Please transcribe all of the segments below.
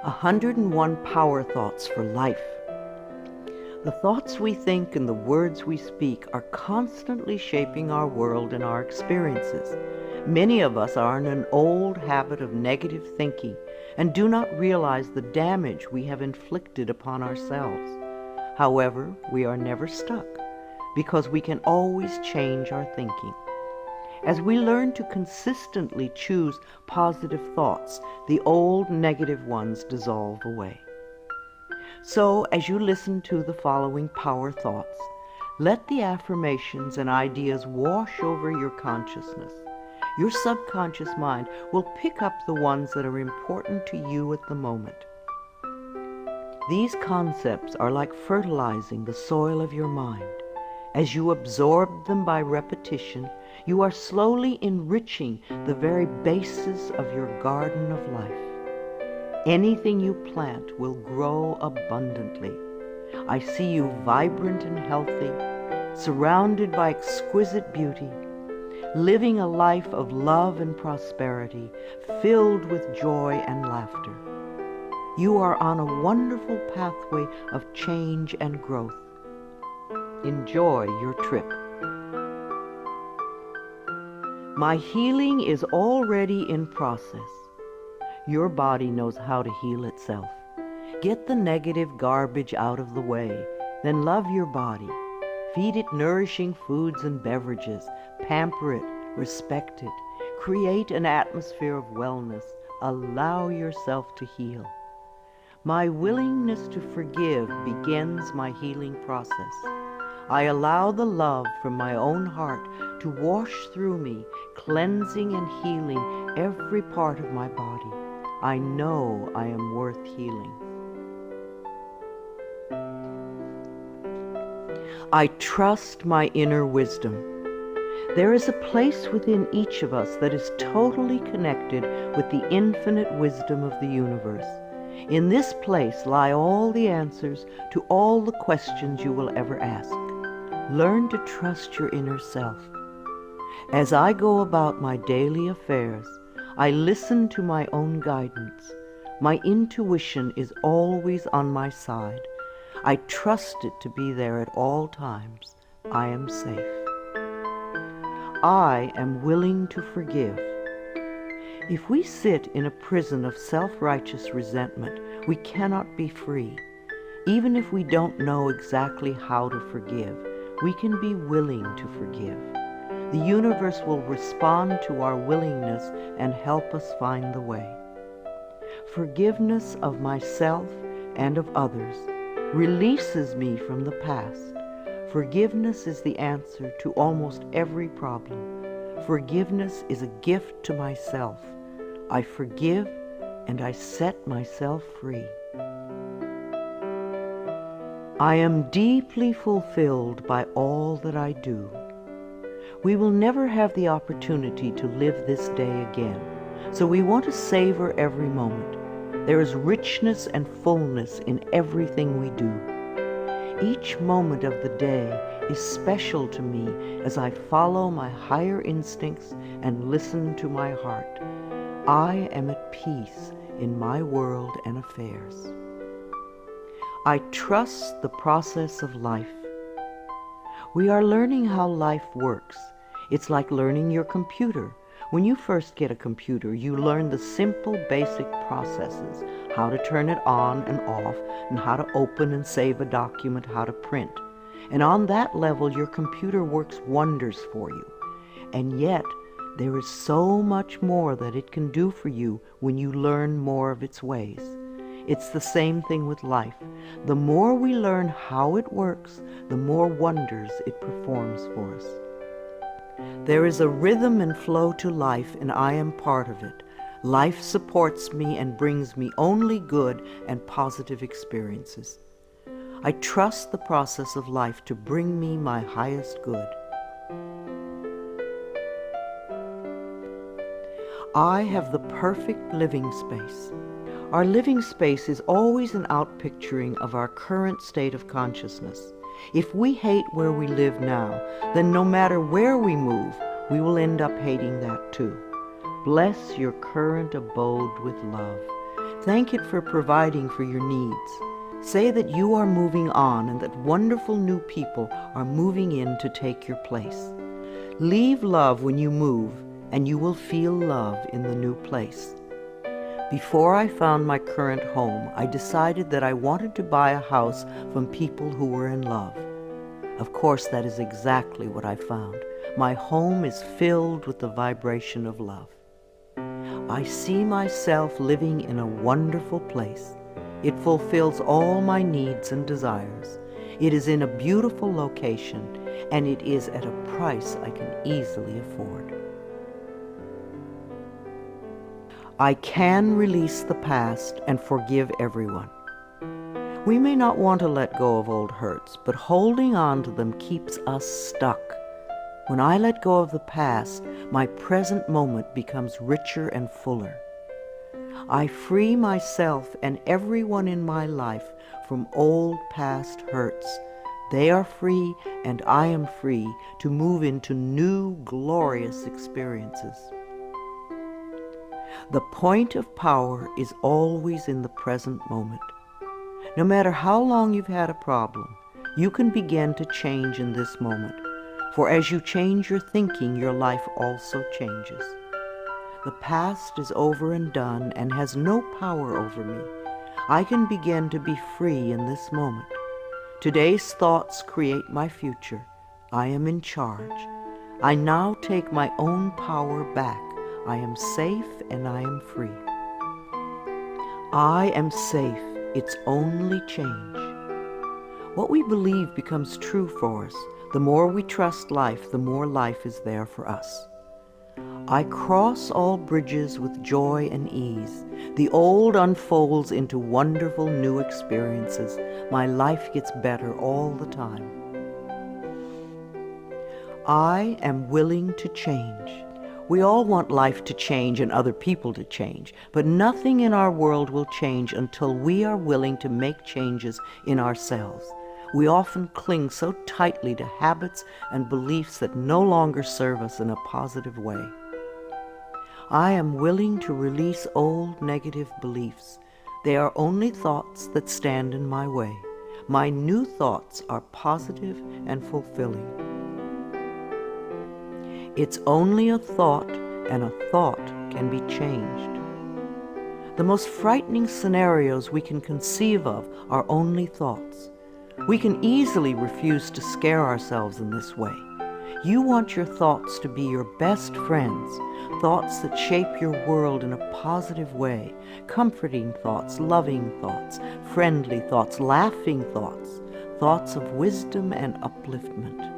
101 Power Thoughts for Life. The thoughts we think and the words we speak are constantly shaping our world and our experiences. Many of us are in an old habit of negative thinking and do not realize the damage we have inflicted upon ourselves. However, we are never stuck because we can always change our thinking. As we learn to consistently choose positive thoughts, the old negative ones dissolve away. So, as you listen to the following power thoughts, let the affirmations and ideas wash over your consciousness. Your subconscious mind will pick up the ones that are important to you at the moment. These concepts are like fertilizing the soil of your mind. As you absorb them by repetition, you are slowly enriching the very basis of your garden of life. Anything you plant will grow abundantly. I see you vibrant and healthy, surrounded by exquisite beauty, living a life of love and prosperity, filled with joy and laughter. You are on a wonderful pathway of change and growth. Enjoy your trip. My healing is already in process. Your body knows how to heal itself. Get the negative garbage out of the way, then love your body. Feed it nourishing foods and beverages. Pamper it, respect it. Create an atmosphere of wellness. Allow yourself to heal. My willingness to forgive begins my healing process. I allow the love from my own heart to wash through me, cleansing and healing every part of my body. I know I am worth healing. I trust my inner wisdom. There is a place within each of us that is totally connected with the infinite wisdom of the universe. In this place lie all the answers to all the questions you will ever ask. Learn to trust your inner self. As I go about my daily affairs, I listen to my own guidance. My intuition is always on my side. I trust it to be there at all times. I am safe. I am willing to forgive. If we sit in a prison of self-righteous resentment, we cannot be free. Even if we don't know exactly how to forgive, we can be willing to forgive. The universe will respond to our willingness and help us find the way. Forgiveness of myself and of others releases me from the past. Forgiveness is the answer to almost every problem. Forgiveness is a gift to myself. I forgive and I set myself free. I am deeply fulfilled by all that I do. We will never have the opportunity to live this day again, so we want to savor every moment. There is richness and fullness in everything we do. Each moment of the day is special to me as I follow my higher instincts and listen to my heart. I am at peace in my world and affairs. I trust the process of life. We are learning how life works. It's like learning your computer. When you first get a computer, you learn the simple, basic processes, how to turn it on and off, and how to open and save a document, how to print. And on that level, your computer works wonders for you. And yet, there is so much more that it can do for you when you learn more of its ways. It's the same thing with life. The more we learn how it works, the more wonders it performs for us. There is a rhythm and flow to life, and I am part of it. Life supports me and brings me only good and positive experiences. I trust the process of life to bring me my highest good. I have the perfect living space. Our living space is always an outpicturing of our current state of consciousness. If we hate where we live now, then no matter where we move, we will end up hating that too. Bless your current abode with love. Thank it for providing for your needs. Say that you are moving on and that wonderful new people are moving in to take your place. Leave love when you move, and you will feel love in the new place. Before I found my current home, I decided that I wanted to buy a house from people who were in love. Of course, that is exactly what I found. My home is filled with the vibration of love. I see myself living in a wonderful place. It fulfills all my needs and desires. It is in a beautiful location, and it is at a price I can easily afford. I can release the past and forgive everyone. We may not want to let go of old hurts, but holding on to them keeps us stuck. When I let go of the past, my present moment becomes richer and fuller. I free myself and everyone in my life from old past hurts. They are free, and I am free to move into new, glorious experiences. The point of power is always in the present moment. No matter how long you've had a problem, you can begin to change in this moment. For as you change your thinking, your life also changes. The past is over and done and has no power over me. I can begin to be free in this moment. Today's thoughts create my future. I am in charge. I now take my own power back. I am safe and I am free. I am safe. It's only change. What we believe becomes true for us. The more we trust life, the more life is there for us. I cross all bridges with joy and ease. The old unfolds into wonderful new experiences. My life gets better all the time. I am willing to change. We all want life to change and other people to change, but nothing in our world will change until we are willing to make changes in ourselves. We often cling so tightly to habits and beliefs that no longer serve us in a positive way. I am willing to release old negative beliefs. They are only thoughts that stand in my way. My new thoughts are positive and fulfilling. It's only a thought, and a thought can be changed. The most frightening scenarios we can conceive of are only thoughts. We can easily refuse to scare ourselves in this way. You want your thoughts to be your best friends, thoughts that shape your world in a positive way, comforting thoughts, loving thoughts, friendly thoughts, laughing thoughts, thoughts of wisdom and upliftment.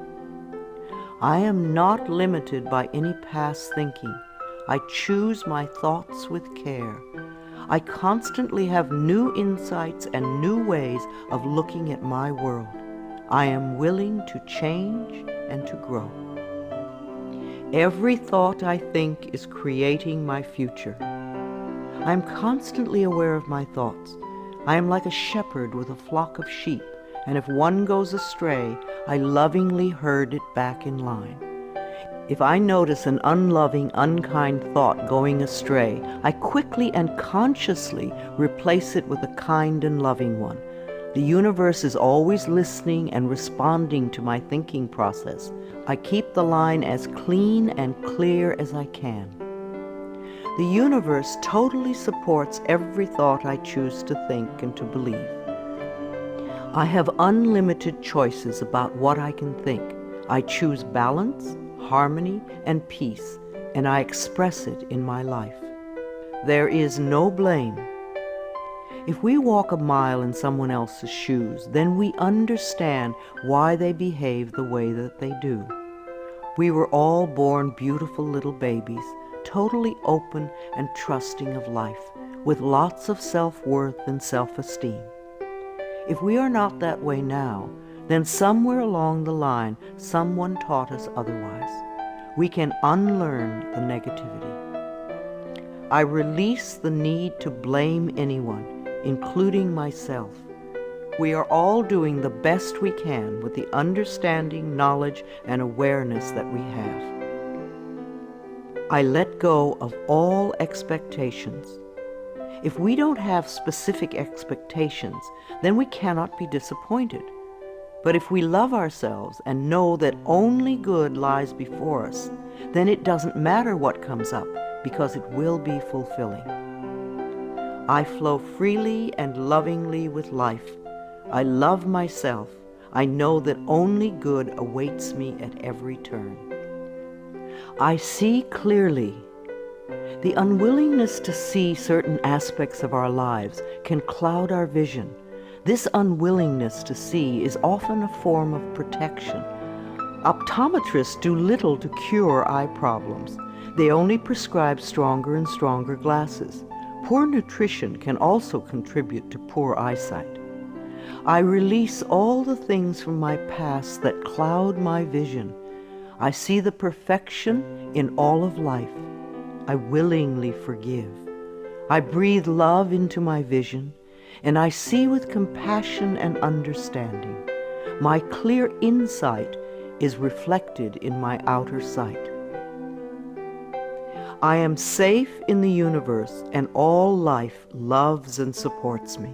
I am not limited by any past thinking. I choose my thoughts with care. I constantly have new insights and new ways of looking at my world. I am willing to change and to grow. Every thought I think is creating my future. I am constantly aware of my thoughts. I am like a shepherd with a flock of sheep, and if one goes astray, I lovingly herd it back in line. If I notice an unloving, unkind thought going astray, I quickly and consciously replace it with a kind and loving one. The universe is always listening and responding to my thinking process. I keep the line as clean and clear as I can. The universe totally supports every thought I choose to think and to believe. I have unlimited choices about what I can think. I choose balance, harmony, and peace, and I express it in my life. There is no blame. If we walk a mile in someone else's shoes, then we understand why they behave the way that they do. We were all born beautiful little babies, totally open and trusting of life, with lots of self-worth and self-esteem. If we are not that way now, then somewhere along the line, someone taught us otherwise. We can unlearn the negativity. I release the need to blame anyone, including myself. We are all doing the best we can with the understanding, knowledge, and awareness that we have. I let go of all expectations. If we don't have specific expectations, then we cannot be disappointed. But if we love ourselves and know that only good lies before us, then it doesn't matter what comes up, because it will be fulfilling. I flow freely and lovingly with life. I love myself. I know that only good awaits me at every turn. I see clearly. The unwillingness to see certain aspects of our lives can cloud our vision. This unwillingness to see is often a form of protection. Optometrists do little to cure eye problems. They only prescribe stronger and stronger glasses. Poor nutrition can also contribute to poor eyesight. I release all the things from my past that cloud my vision. I see the perfection in all of life. I willingly forgive. I breathe love into my vision, and I see with compassion and understanding. My clear insight is reflected in my outer sight. I am safe in the universe, and all life loves and supports me.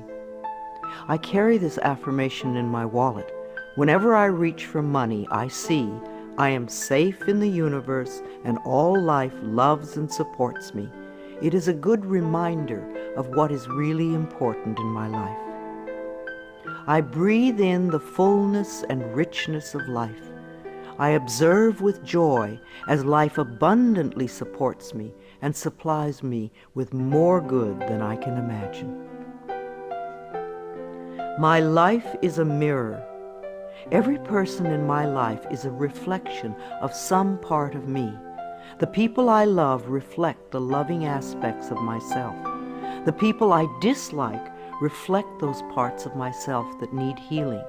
I carry this affirmation in my wallet. Whenever I reach for money, I see I am safe in the universe, and all life loves and supports me. It is a good reminder of what is really important in my life. I breathe in the fullness and richness of life. I observe with joy as life abundantly supports me and supplies me with more good than I can imagine. My life is a mirror. Every person in my life is a reflection of some part of me. The people I love reflect the loving aspects of myself. The people I dislike reflect those parts of myself that need healing.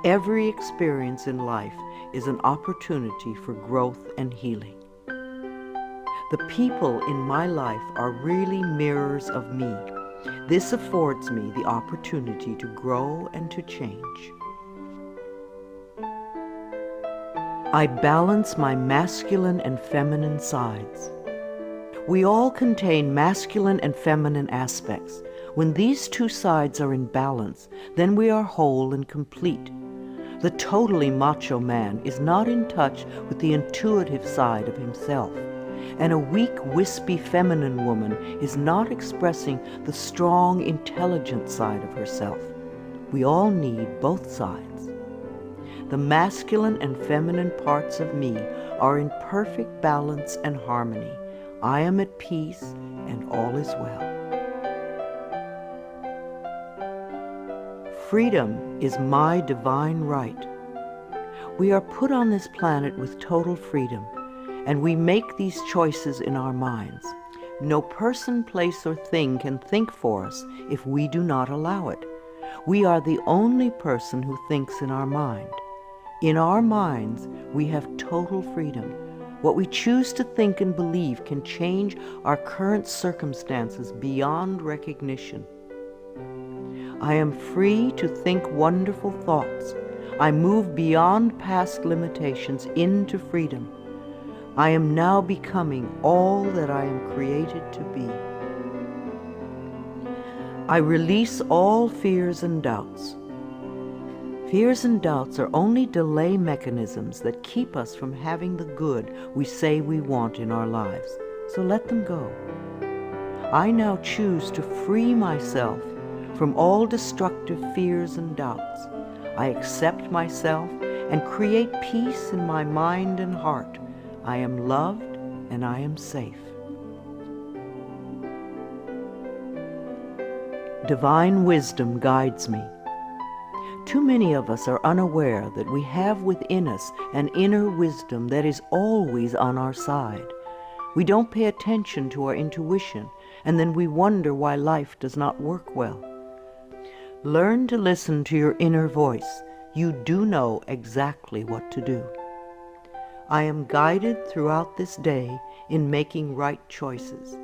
Every experience in life is an opportunity for growth and healing. The people in my life are really mirrors of me. This affords me the opportunity to grow and to change. I balance my masculine and feminine sides. We all contain masculine and feminine aspects. When these two sides are in balance, then we are whole and complete. The totally macho man is not in touch with the intuitive side of himself, and a weak, wispy feminine woman is not expressing the strong, intelligent side of herself. We all need both sides. The masculine and feminine parts of me are in perfect balance and harmony. I am at peace, and all is well. Freedom is my divine right. We are put on this planet with total freedom, and we make these choices in our minds. No person, place, or thing can think for us if we do not allow it. We are the only person who thinks in our mind. In our minds, we have total freedom. What we choose to think and believe can change our current circumstances beyond recognition. I am free to think wonderful thoughts. I move beyond past limitations into freedom. I am now becoming all that I am created to be. I release all fears and doubts. Fears and doubts are only delay mechanisms that keep us from having the good we say we want in our lives, so let them go. I now choose to free myself from all destructive fears and doubts. I accept myself and create peace in my mind and heart. I am loved and I am safe. Divine wisdom guides me. Too many of us are unaware that we have within us an inner wisdom that is always on our side. We don't pay attention to our intuition, and then we wonder why life does not work well. Learn to listen to your inner voice. You do know exactly what to do. I am guided throughout this day in making right choices.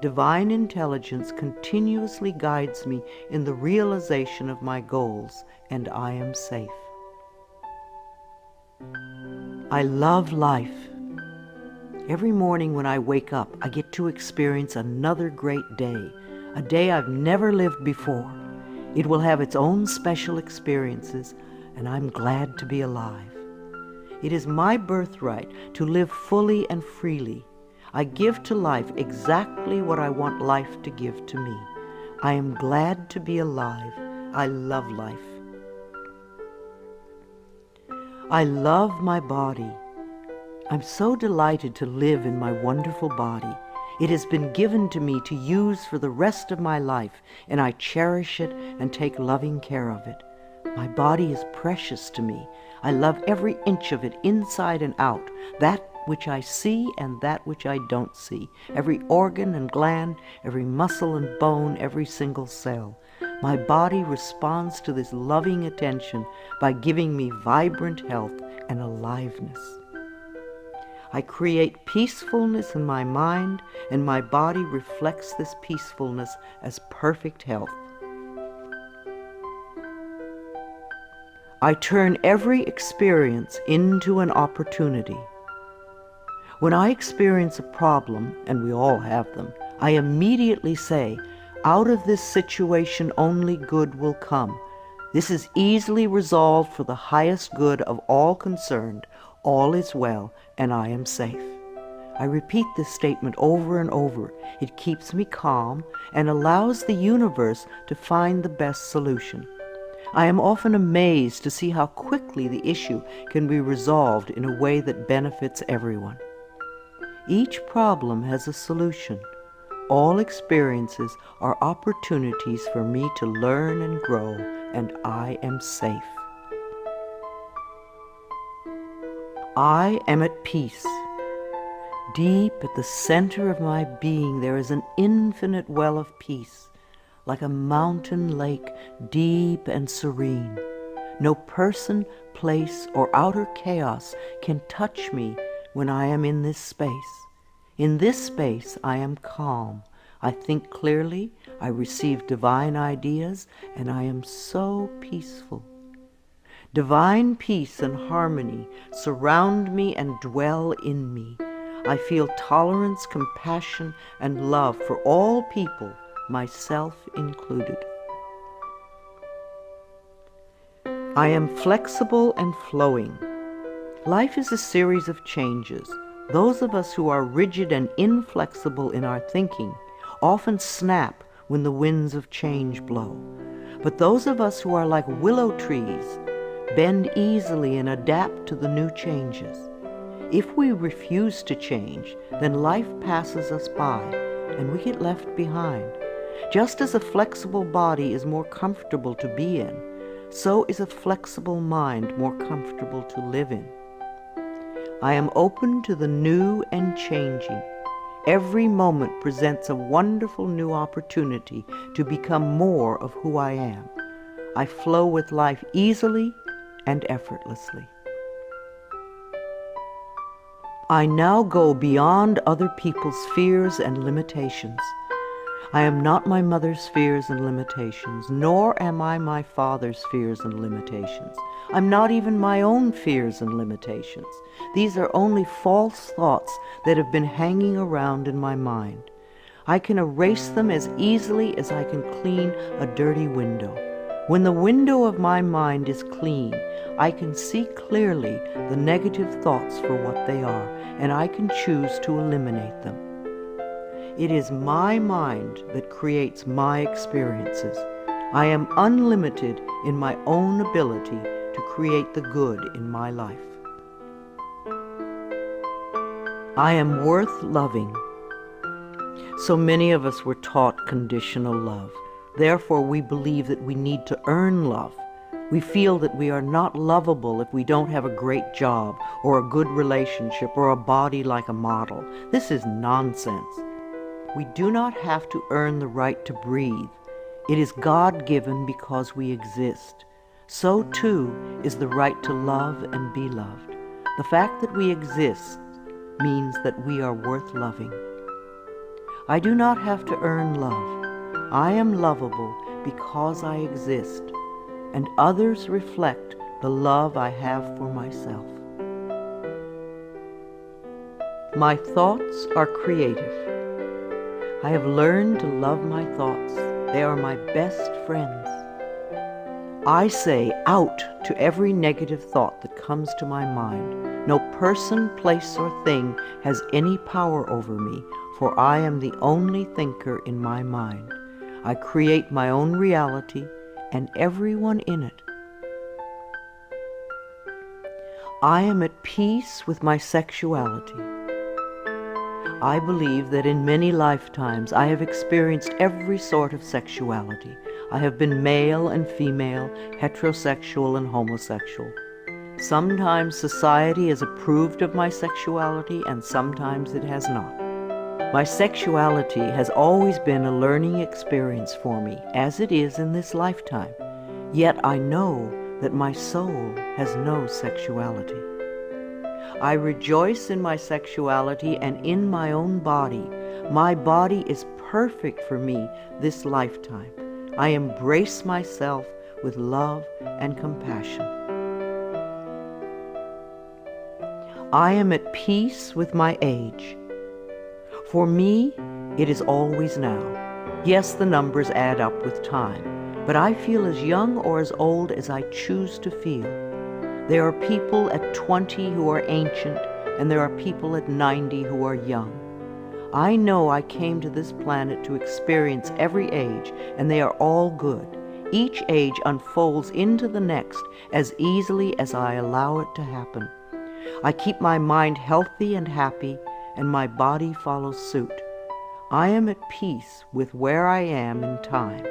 Divine intelligence continuously guides me in the realization of my goals, and I am safe. I love life. Every morning when I wake up, I get to experience another great day. a day I've never lived before. It will have its own special experiences, and I'm glad to be alive. It is my birthright to live fully and freely. I give to life exactly what I want life to give to me. I am glad to be alive. I love life. I love my body. I'm so delighted to live in my wonderful body. It has been given to me to use for the rest of my life, and I cherish it and take loving care of it. My body is precious to me. I love every inch of it, inside and out, that which I see and that which I don't see, every organ and gland, every muscle and bone, every single cell. My body responds to this loving attention by giving me vibrant health and aliveness. I create peacefulness in my mind, and my body reflects this peacefulness as perfect health. I turn every experience into an opportunity. When I experience a problem, and we all have them, I immediately say, out of this situation only good will come. This is easily resolved for the highest good of all concerned. All is well, and I am safe. I repeat this statement over and over. It keeps me calm and allows the universe to find the best solution. I am often amazed to see how quickly the issue can be resolved in a way that benefits everyone. Each problem has a solution. All experiences are opportunities for me to learn and grow, and I am safe. I am at peace. Deep at the center of my being there is an infinite well of peace, like a mountain lake, deep and serene. No person, place, or outer chaos can touch me when I am in this space. In this space I am calm. I think clearly, I receive divine ideas, and I am so peaceful. Divine peace and harmony surround me and dwell in me. I feel tolerance, compassion, and love for all people, myself included. I am flexible and flowing. Life is a series of changes. Those of us who are rigid and inflexible in our thinking often snap when the winds of change blow. But those of us who are like willow trees bend easily and adapt to the new changes. If we refuse to change, then life passes us by and we get left behind. Just as a flexible body is more comfortable to be in, so is a flexible mind more comfortable to live in. I am open to the new and changing. Every moment presents a wonderful new opportunity to become more of who I am. I flow with life easily and effortlessly. I now go beyond other people's fears and limitations. I am not my mother's fears and limitations, nor am I my father's fears and limitations. I'm not even my own fears and limitations. These are only false thoughts that have been hanging around in my mind. I can erase them as easily as I can clean a dirty window. When the window of my mind is clean, I can see clearly the negative thoughts for what they are, and I can choose to eliminate them. It is my mind that creates my experiences. I am unlimited in my own ability to create the good in my life. I am worth loving. So many of us were taught conditional love. Therefore, we believe that we need to earn love. We feel that we are not lovable if we don't have a great job or a good relationship or a body like a model. This is nonsense. We do not have to earn the right to breathe. It is God-given because we exist. So too is the right to love and be loved. The fact that we exist means that we are worth loving. I do not have to earn love. I am lovable because I exist, and others reflect the love I have for myself. My thoughts are creative. I have learned to love my thoughts. They are my best friends. I say out to every negative thought that comes to my mind. No person, place, or thing has any power over me, for I am the only thinker in my mind. I create my own reality and everyone in it. I am at peace with my sexuality. I believe that in many lifetimes I have experienced every sort of sexuality. I have been male and female, heterosexual and homosexual. Sometimes society has approved of my sexuality and sometimes it has not. My sexuality has always been a learning experience for me, as it is in this lifetime. Yet I know that my soul has no sexuality. I rejoice in my sexuality and in my own body. My body is perfect for me this lifetime. I embrace myself with love and compassion. I am at peace with my age. For me, it is always now. Yes, the numbers add up with time, but I feel as young or as old as I choose to feel. There are people at 20 who are ancient, and there are people at 90 who are young. I know I came to this planet to experience every age, and they are all good. Each age unfolds into the next as easily as I allow it to happen. I keep my mind healthy and happy, and my body follows suit. I am at peace with where I am in time,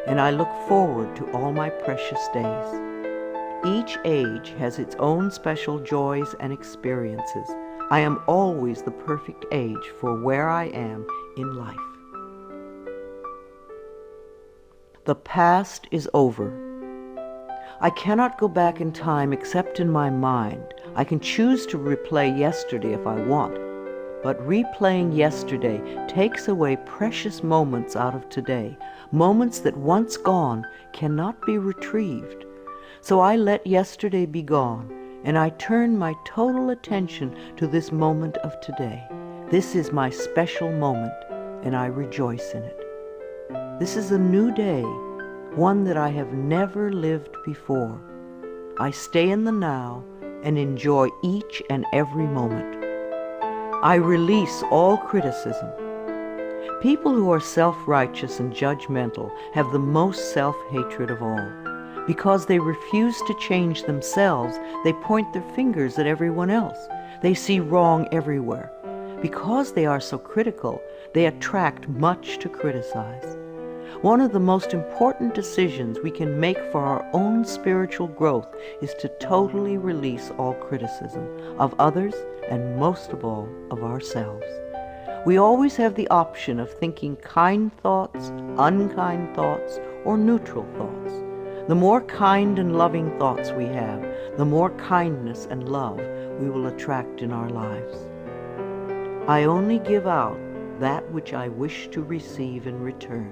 and I look forward to all my precious days. Each age has its own special joys and experiences. I am always the perfect age for where I am in life. The past is over. I cannot go back in time except in my mind. I can choose to replay yesterday if I want, but replaying yesterday takes away precious moments out of today, moments that once gone cannot be retrieved. So I let yesterday be gone, and I turn my total attention to this moment of today. This is my special moment, and I rejoice in it. This is a new day, one that I have never lived before. I stay in the now and enjoy each and every moment. I release all criticism. People who are self-righteous and judgmental have the most self-hatred of all. Because they refuse to change themselves, they point their fingers at everyone else. They see wrong everywhere. Because they are so critical, they attract much to criticize. One of the most important decisions we can make for our own spiritual growth is to totally release all criticism of others and most of all of ourselves. We always have the option of thinking kind thoughts, unkind thoughts, or neutral thoughts. The more kind and loving thoughts we have, the more kindness and love we will attract in our lives. I only give out that which I wish to receive in return.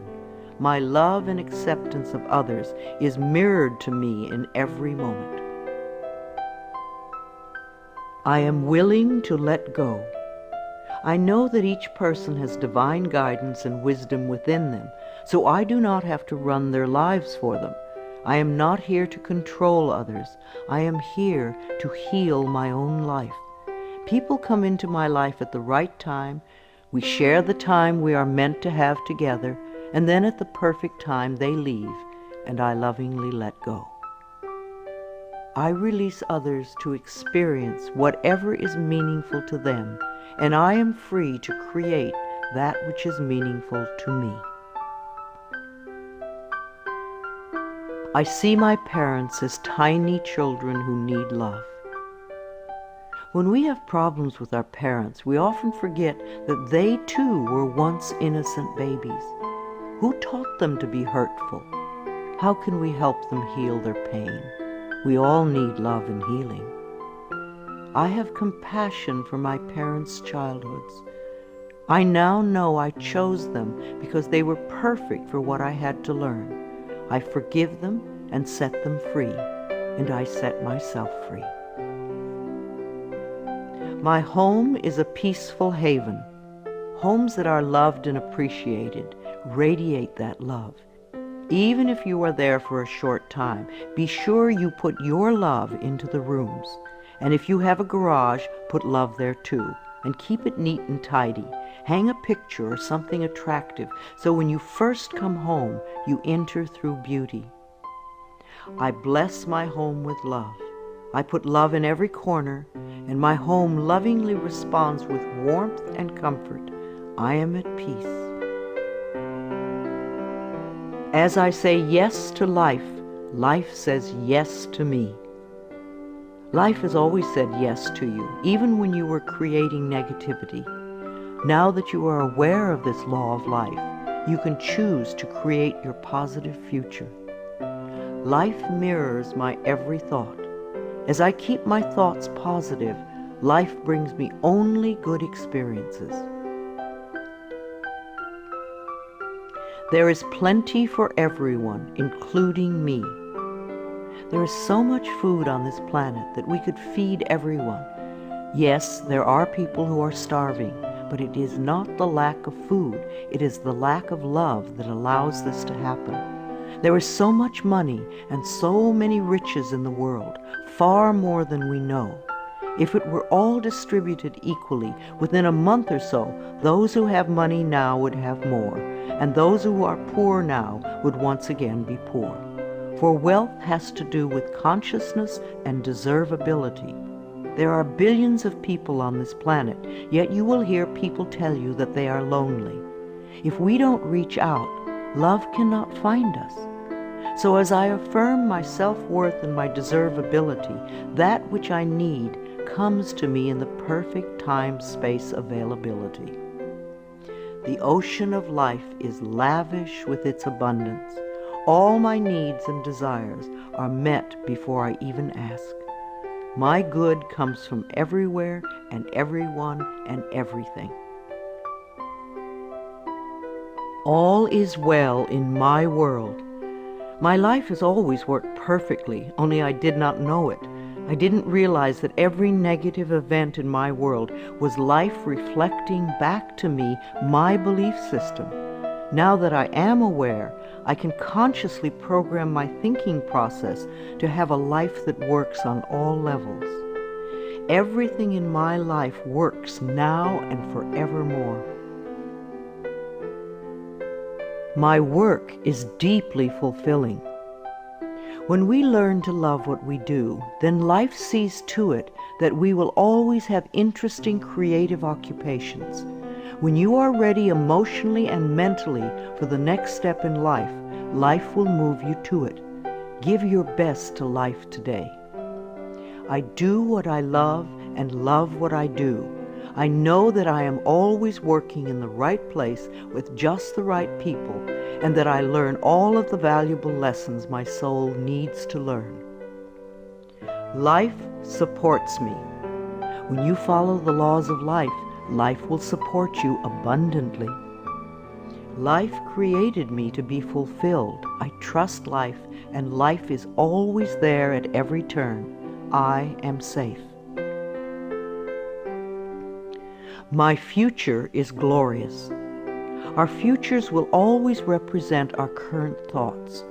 My love and acceptance of others is mirrored to me in every moment. I am willing to let go. I know that each person has divine guidance and wisdom within them, so I do not have to run their lives for them. I am not here to control others. I am here to heal my own life. People come into my life at the right time. We share the time we are meant to have together, and then at the perfect time they leave, and I lovingly let go. I release others to experience whatever is meaningful to them, and I am free to create that which is meaningful to me. I see my parents as tiny children who need love. When we have problems with our parents, we often forget that they too were once innocent babies. Who taught them to be hurtful? How can we help them heal their pain? We all need love and healing. I have compassion for my parents' childhoods. I now know I chose them because they were perfect for what I had to learn. I forgive them and set them free, and I set myself free. My home is a peaceful haven. Homes that are loved and appreciated radiate that love. Even if you are there for a short time, be sure you put your love into the rooms. And if you have a garage, put love there too. And keep it neat and tidy. Hang a picture or something attractive so when you first come home, you enter through beauty. I bless my home with love. I put love in every corner, and my home lovingly responds with warmth and comfort. I am at peace. As I say yes to life, life says yes to me. Life has always said yes to you, even when you were creating negativity. Now that you are aware of this law of life, you can choose to create your positive future. Life mirrors my every thought. As I keep my thoughts positive, life brings me only good experiences. There is plenty for everyone, including me. There is so much food on this planet that we could feed everyone. Yes, there are people who are starving, but it is not the lack of food, it is the lack of love that allows this to happen. There is so much money and so many riches in the world, far more than we know. If it were all distributed equally, within a month or so, those who have money now would have more, and those who are poor now would once again be poor. For wealth has to do with consciousness and deservability. There are billions of people on this planet, yet you will hear people tell you that they are lonely. If we don't reach out, love cannot find us. So as I affirm my self-worth and my deservability, that which I need comes to me in the perfect time-space availability. The ocean of life is lavish with its abundance. All my needs and desires are met before I even ask. My good comes from everywhere and everyone and everything. All is well in my world. My life has always worked perfectly, only I did not know it. I didn't realize that every negative event in my world was life reflecting back to me my belief system. Now that I am aware, I can consciously program my thinking process to have a life that works on all levels. Everything in my life works now and forevermore. My work is deeply fulfilling. When we learn to love what we do, then life sees to it that we will always have interesting creative occupations. When you are ready emotionally and mentally for the next step in life, life will move you to it. Give your best to life today. I do what I love and love what I do. I know that I am always working in the right place with just the right people, and that I learn all of the valuable lessons my soul needs to learn. Life supports me. When you follow the laws of life, life will support you abundantly. Life created me to be fulfilled. I trust life, and life is always there at every turn. I am safe. My future is glorious. Our futures will always represent our current thoughts.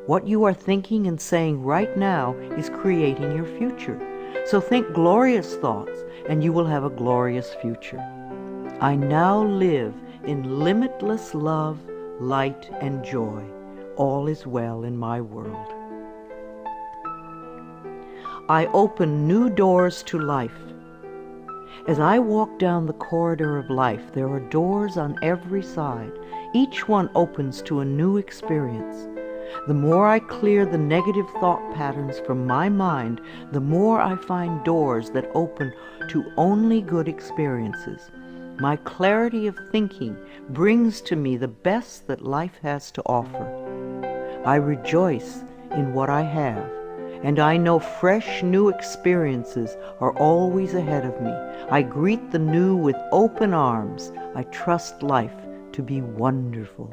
What you are thinking and saying right now is creating your future. So think glorious thoughts, and you will have a glorious future. I now live in limitless love, light, and joy. All is well in my world. I open new doors to life. As I walk down the corridor of life, there are doors on every side. Each one opens to a new experience. The more I clear the negative thought patterns from my mind, the more I find doors that open to only good experiences. My clarity of thinking brings to me the best that life has to offer. I rejoice in what I have, and I know fresh new experiences are always ahead of me. I greet the new with open arms. I trust life to be wonderful.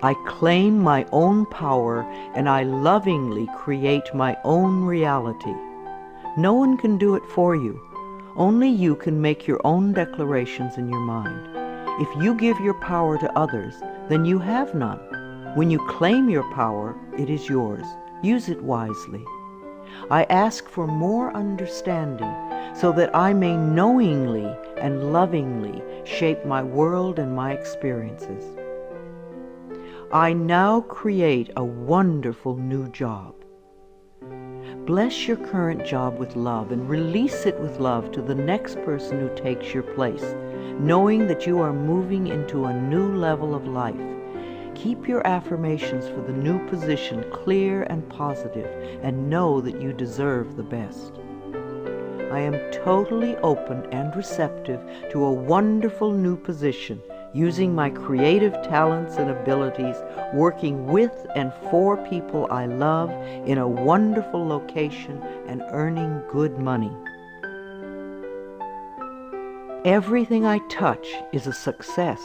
I claim my own power, and I lovingly create my own reality. No one can do it for you. Only you can make your own declarations in your mind. If you give your power to others, then you have none. When you claim your power, it is yours. Use it wisely. I ask for more understanding so that I may knowingly and lovingly shape my world and my experiences. I now create a wonderful new job. Bless your current job with love and release it with love to the next person who takes your place, knowing that you are moving into a new level of life. Keep your affirmations for the new position clear and positive, and know that you deserve the best. I am totally open and receptive to a wonderful new position, using my creative talents and abilities, working with and for people I love in a wonderful location and earning good money. Everything I touch is a success.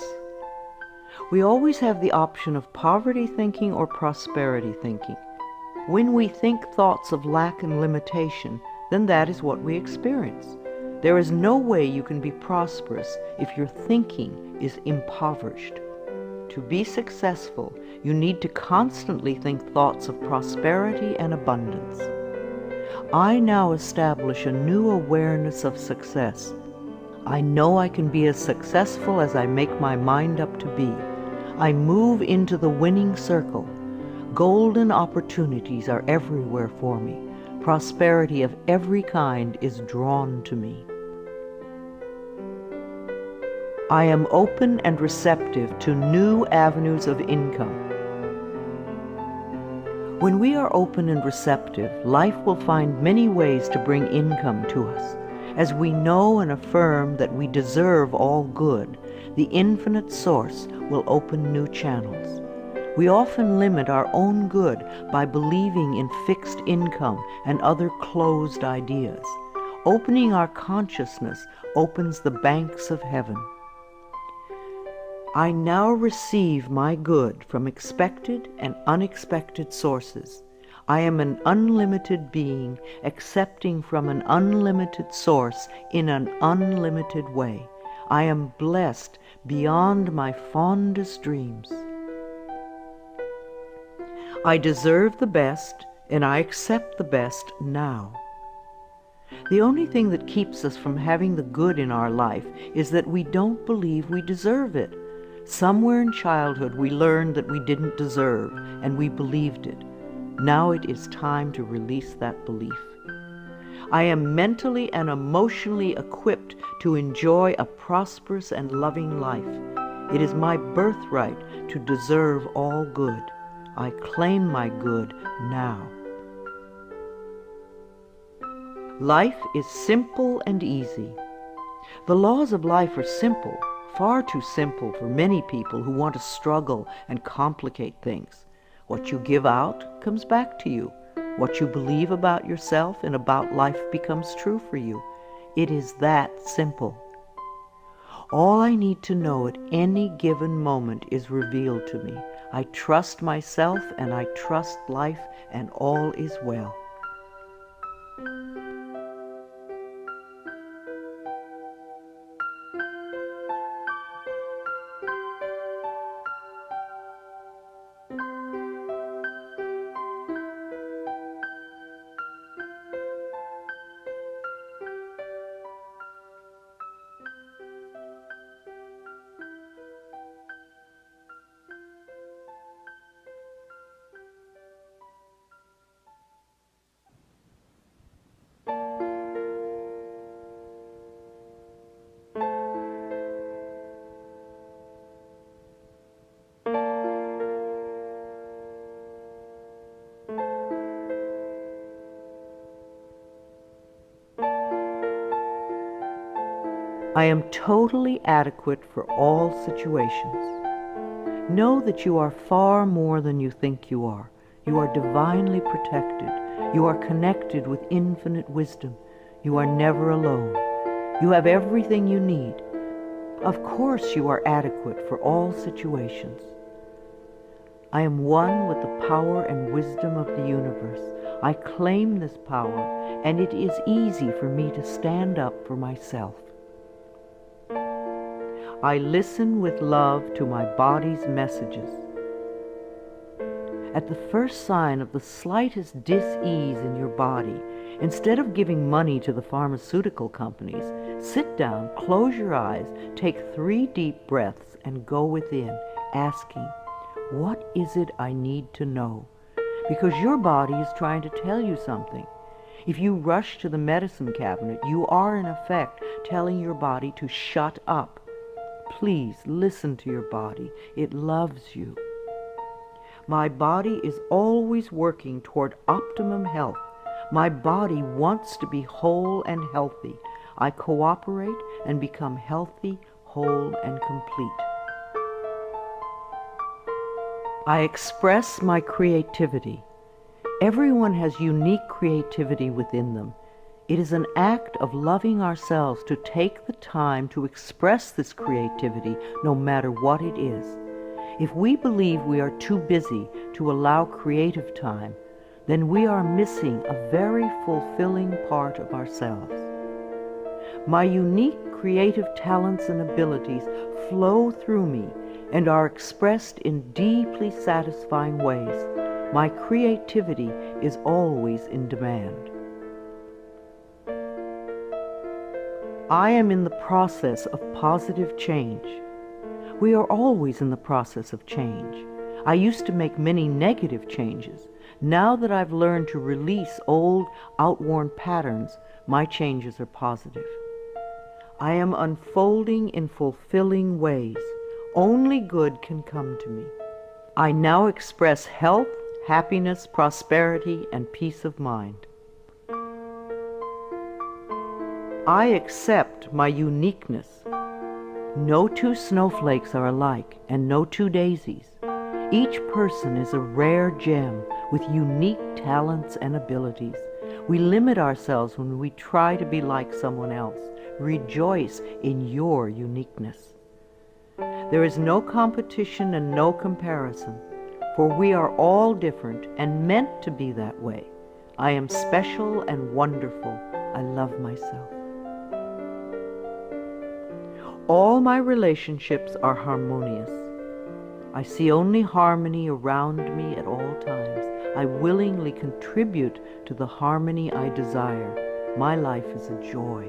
We always have the option of poverty thinking or prosperity thinking. When we think thoughts of lack and limitation, then that is what we experience. There is no way you can be prosperous if your thinking is impoverished. To be successful, you need to constantly think thoughts of prosperity and abundance. I now establish a new awareness of success. I know I can be as successful as I make my mind up to be. I move into the winning circle. Golden opportunities are everywhere for me. Prosperity of every kind is drawn to me. I am open and receptive to new avenues of income. When we are open and receptive, life will find many ways to bring income to us. As we know and affirm that we deserve all good, the infinite source will open new channels. We often limit our own good by believing in fixed income and other closed ideas. Opening our consciousness opens the banks of heaven. I now receive my good from expected and unexpected sources. I am an unlimited being, accepting from an unlimited source in an unlimited way. I am blessed beyond my fondest dreams. I deserve the best, and I accept the best now. The only thing that keeps us from having the good in our life is that we don't believe we deserve it. Somewhere in childhood we learned that we didn't deserve, and we believed it. Now it is time to release that belief. I am mentally and emotionally equipped to enjoy a prosperous and loving life. It is my birthright to deserve all good. I claim my good now. Life is simple and easy. The laws of life are simple, far too simple for many people who want to struggle and complicate things. What you give out comes back to you. What you believe about yourself and about life becomes true for you. It is that simple. All I need to know at any given moment is revealed to me. I trust myself and I trust life, and all is well. I am totally adequate for all situations. Know that you are far more than you think you are. You are divinely protected. You are connected with infinite wisdom. You are never alone. You have everything you need. Of course you are adequate for all situations. I am one with the power and wisdom of the universe. I claim this power, and it is easy for me to stand up for myself. I listen with love to my body's messages. At the first sign of the slightest dis-ease in your body, instead of giving money to the pharmaceutical companies, sit down, close your eyes, take 3 deep breaths, and go within, asking, what is it I need to know? Because your body is trying to tell you something. If you rush to the medicine cabinet, you are in effect telling your body to shut up. Please listen to your body. It loves you. My body is always working toward optimum health. My body wants to be whole and healthy. I cooperate and become healthy, whole, and complete. I express my creativity. Everyone has unique creativity within them. It is an act of loving ourselves to take the time to express this creativity, no matter what it is. If we believe we are too busy to allow creative time, then we are missing a very fulfilling part of ourselves. My unique creative talents and abilities flow through me and are expressed in deeply satisfying ways. My creativity is always in demand. I am in the process of positive change. We are always in the process of change. I used to make many negative changes. Now that I've learned to release old, outworn patterns, my changes are positive. I am unfolding in fulfilling ways. Only good can come to me. I now express health, happiness, prosperity, and peace of mind. I accept my uniqueness. No 2 snowflakes are alike, and no 2 daisies. Each person is a rare gem with unique talents and abilities. We limit ourselves when we try to be like someone else. Rejoice in your uniqueness. There is no competition and no comparison, for we are all different and meant to be that way. I am special and wonderful. I love myself. All my relationships are harmonious. I see only harmony around me at all times. I willingly contribute to the harmony I desire. My life is a joy.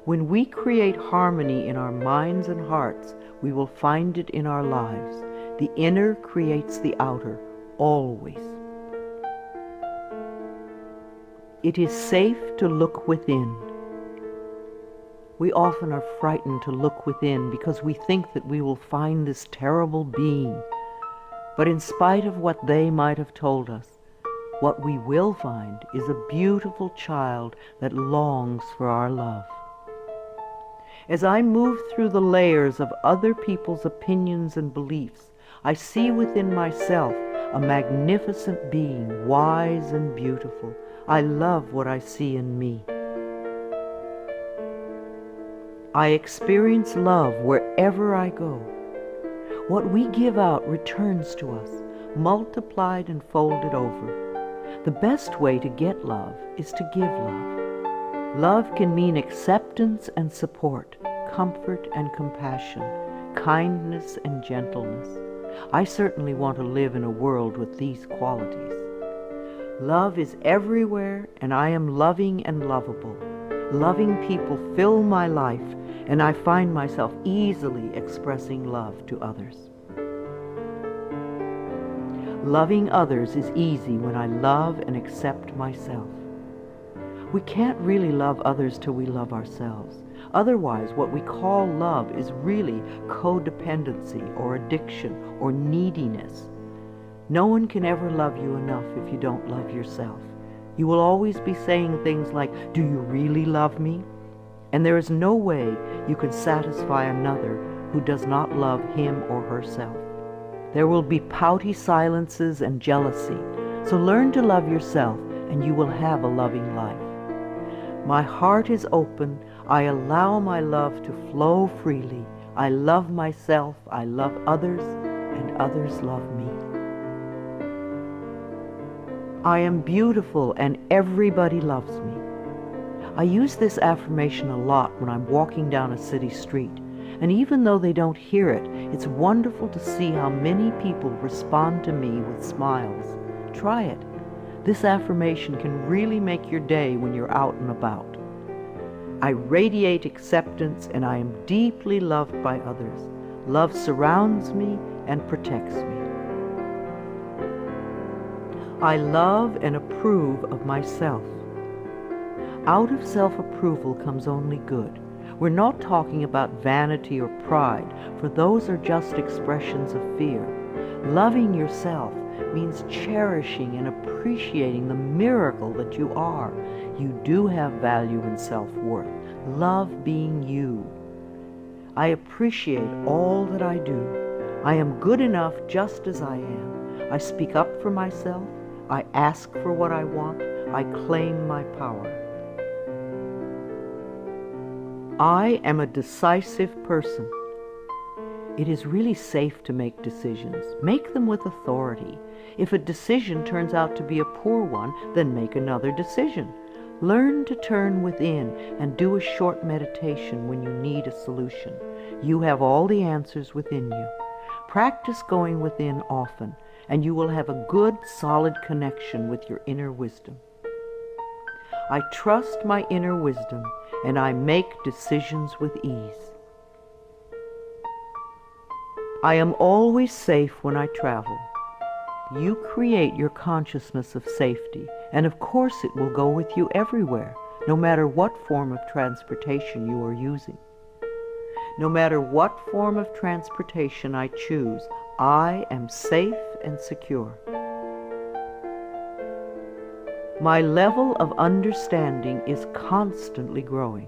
When we create harmony in our minds and hearts, we will find it in our lives. The inner creates the outer, always. It is safe to look within. We often are frightened to look within because we think that we will find this terrible being. But in spite of what they might have told us, what we will find is a beautiful child that longs for our love. As I move through the layers of other people's opinions and beliefs, I see within myself a magnificent being, wise and beautiful. I love what I see in me. I experience love wherever I go. What we give out returns to us, multiplied and folded over. The best way to get love is to give love. Love can mean acceptance and support, comfort and compassion, kindness and gentleness. I certainly want to live in a world with these qualities. Love is everywhere, and I am loving and lovable. Loving people fill my life, and I find myself easily expressing love to others. Loving others is easy when I love and accept myself. We can't really love others till we love ourselves. Otherwise, what we call love is really codependency or addiction or neediness. No one can ever love you enough if you don't love yourself. You will always be saying things like, "Do you really love me?" And there is no way you can satisfy another who does not love him or herself. There will be pouty silences and jealousy. So learn to love yourself, and you will have a loving life. My heart is open. I allow my love to flow freely. I love myself, I love others, and others love me. I am beautiful and everybody loves me. I use this affirmation a lot when I'm walking down a city street, and even though they don't hear it, it's wonderful to see how many people respond to me with smiles. Try it. This affirmation can really make your day when you're out and about. I radiate acceptance and I am deeply loved by others. Love surrounds me and protects me. I love and approve of myself. Out of self-approval comes only good. We're not talking about vanity or pride, for those are just expressions of fear. Loving yourself means cherishing and appreciating the miracle that you are. You do have value and self-worth. Love being you. I appreciate all that I do. I am good enough just as I am. I speak up for myself. I ask for what I want. I claim my power. I am a decisive person. It is really safe to make decisions. Make them with authority. If a decision turns out to be a poor one, then make another decision. Learn to turn within and do a short meditation when you need a solution. You have all the answers within you. Practice going within often, and you will have a good, solid connection with your inner wisdom. I trust my inner wisdom, and I make decisions with ease. I am always safe when I travel. You create your consciousness of safety, and of course it will go with you everywhere, no matter what form of transportation you are using. No matter what form of transportation I choose, I am safe and secure. My level of understanding is constantly growing.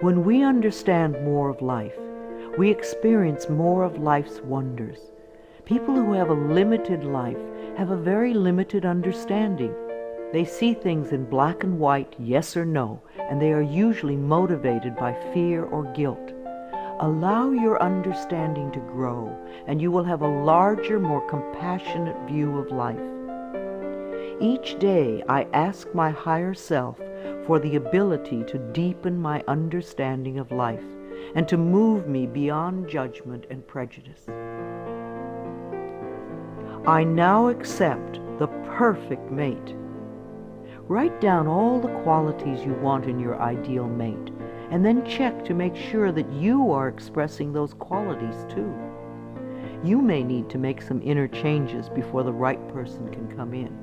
When we understand more of life, we experience more of life's wonders. People who have a limited life have a very limited understanding. They see things in black and white, yes or no, and they are usually motivated by fear or guilt. Allow your understanding to grow, and you will have a larger, more compassionate view of life. Each day I ask my higher self for the ability to deepen my understanding of life and to move me beyond judgment and prejudice. I now accept the perfect mate. Write down all the qualities you want in your ideal mate, and then check to make sure that you are expressing those qualities too. You may need to make some inner changes before the right person can come in.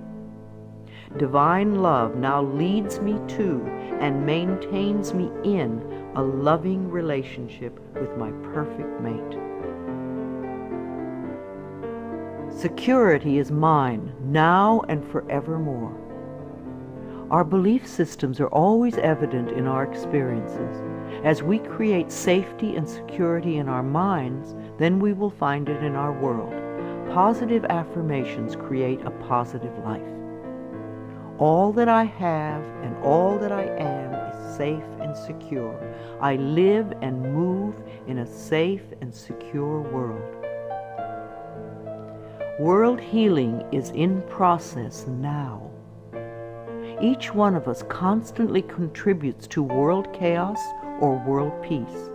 Divine love now leads me to and maintains me in a loving relationship with my perfect mate. Security is mine now and forevermore. Our belief systems are always evident in our experiences. As we create safety and security in our minds, then we will find it in our world. Positive affirmations create a positive life. All that I have and all that I am is safe and secure. I live and move in a safe and secure world. World healing is in process now. Each one of us constantly contributes to world chaos or world peace.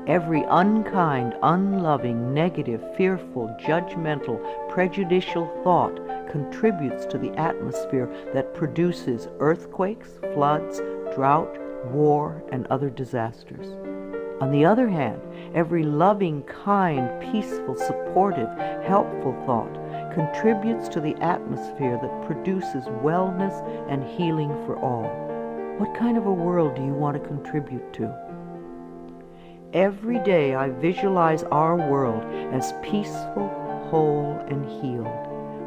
Every unkind, unloving, negative, fearful, judgmental, prejudicial thought contributes to the atmosphere that produces earthquakes, floods, drought, war, and other disasters. On the other hand, every loving, kind, peaceful, supportive, helpful thought contributes to the atmosphere that produces wellness and healing for all. What kind of a world do you want to contribute to? Every day I visualize our world as peaceful, whole, and healed.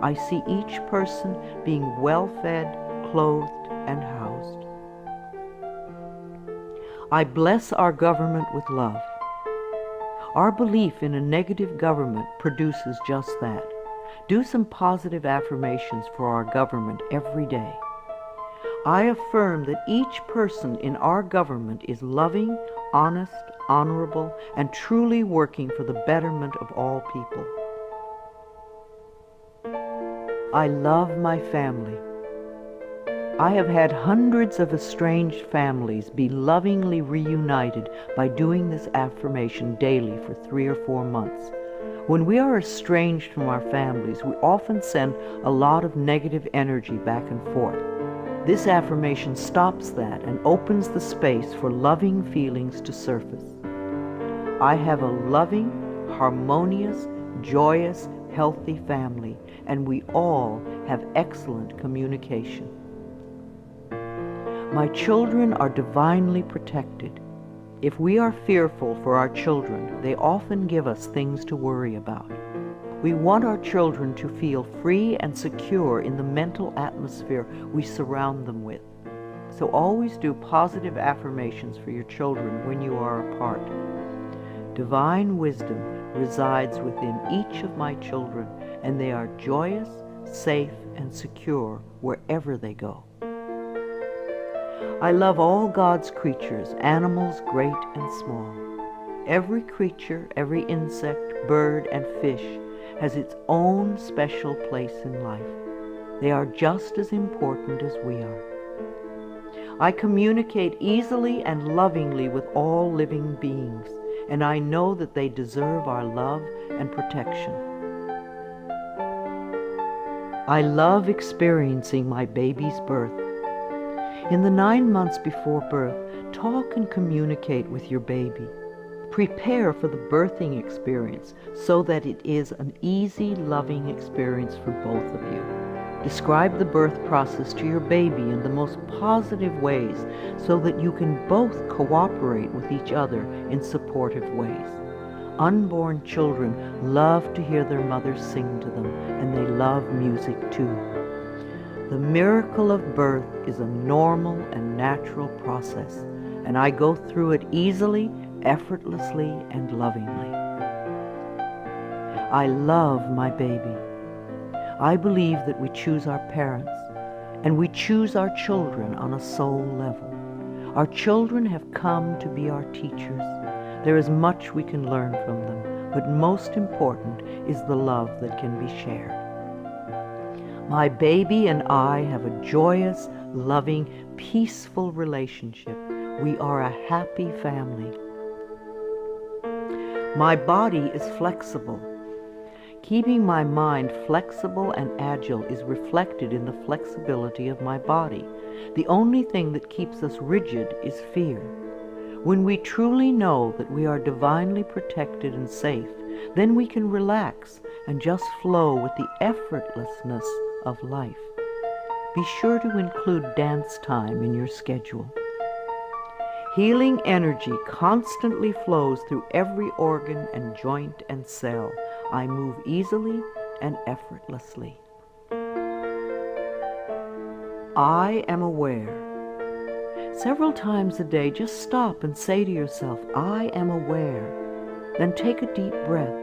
I see each person being well-fed, clothed, and housed. I bless our government with love. Our belief in a negative government produces just that. Do some positive affirmations for our government every day. I affirm that each person in our government is loving, honest, honorable, and truly working for the betterment of all people. I love my family. I have had hundreds of estranged families be lovingly reunited by doing this affirmation daily for 3 or 4 months. When we are estranged from our families, we often send a lot of negative energy back and forth. This affirmation stops that and opens the space for loving feelings to surface. I have a loving, harmonious, joyous, healthy family, and we all have excellent communication. My children are divinely protected. If we are fearful for our children, they often give us things to worry about. We want our children to feel free and secure in the mental atmosphere we surround them with. So always do positive affirmations for your children when you are apart. Divine wisdom resides within each of my children, and they are joyous, safe, and secure wherever they go. I love all God's creatures, animals great and small. Every creature, every insect, bird, and fish has its own special place in life. They are just as important as we are. I communicate easily and lovingly with all living beings, and I know that they deserve our love and protection. I love experiencing my baby's birth. In the 9 months before birth, talk and communicate with your baby. Prepare for the birthing experience so that it is an easy, loving experience for both of you. Describe the birth process to your baby in the most positive ways so that you can both cooperate with each other in supportive ways. Unborn children love to hear their mothers sing to them, and they love music too. The miracle of birth is a normal and natural process, and I go through it easily, effortlessly, and lovingly. I love my baby. I believe that we choose our parents, and we choose our children on a soul level. Our children have come to be our teachers. There is much we can learn from them, but most important is the love that can be shared. My baby and I have a joyous, loving, peaceful relationship. We are a happy family. My body is flexible. Keeping my mind flexible and agile is reflected in the flexibility of my body. The only thing that keeps us rigid is fear. When we truly know that we are divinely protected and safe, then we can relax and just flow with the effortlessness of life. Be sure to include dance time in your schedule. Healing energy constantly flows through every organ and joint and cell. I move easily and effortlessly. I am aware. Several times a day, just stop and say to yourself, I am aware. Then take a deep breath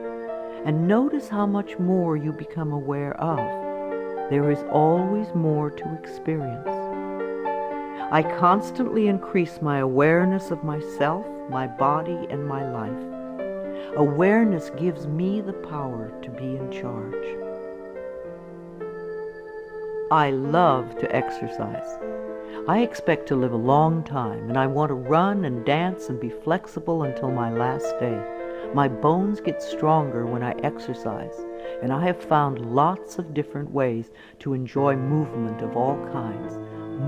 and notice how much more you become aware of. There is always more to experience. I constantly increase my awareness of myself, my body, and my life. Awareness gives me the power to be in charge. I love to exercise. I expect to live a long time, and I want to run and dance and be flexible until my last day. My bones get stronger when I exercise, and I have found lots of different ways to enjoy movement of all kinds.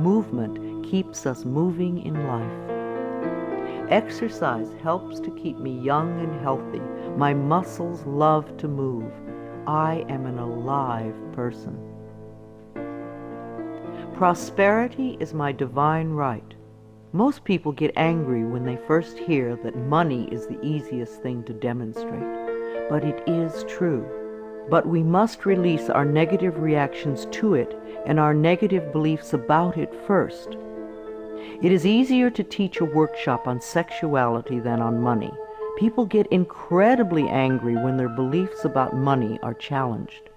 Movement keeps us moving in life. Exercise helps to keep me young and healthy. My muscles love to move. I am an alive person. Prosperity is my divine right. Most people get angry when they first hear that money is the easiest thing to demonstrate, but it is true. But we must release our negative reactions to it and our negative beliefs about it first. It is easier to teach a workshop on sexuality than on money. People get incredibly angry when their beliefs about money are challenged.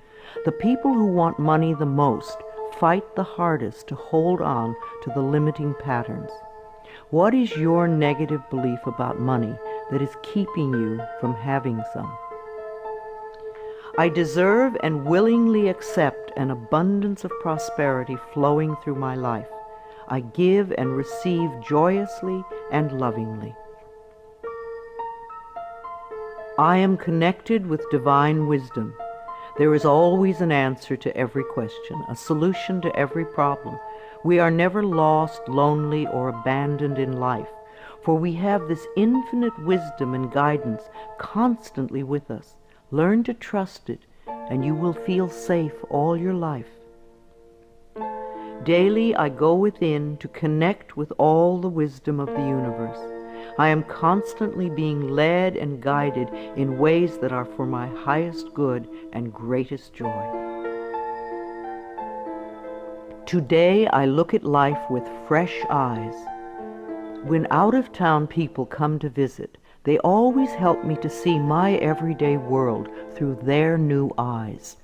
The people who want money the most fight the hardest to hold on to the limiting patterns. What is your negative belief about money that is keeping you from having some? I deserve and willingly accept an abundance of prosperity flowing through my life. I give and receive joyously and lovingly. I am connected with divine wisdom. There is always an answer to every question, a solution to every problem. We are never lost, lonely, or abandoned in life, for we have this infinite wisdom and guidance constantly with us. Learn to trust it, and you will feel safe all your life. Daily I go within to connect with all the wisdom of the universe. I am constantly being led and guided in ways that are for my highest good and greatest joy. Today I look at life with fresh eyes. When out-of-town people come to visit, they always help me to see my everyday world through their new eyes.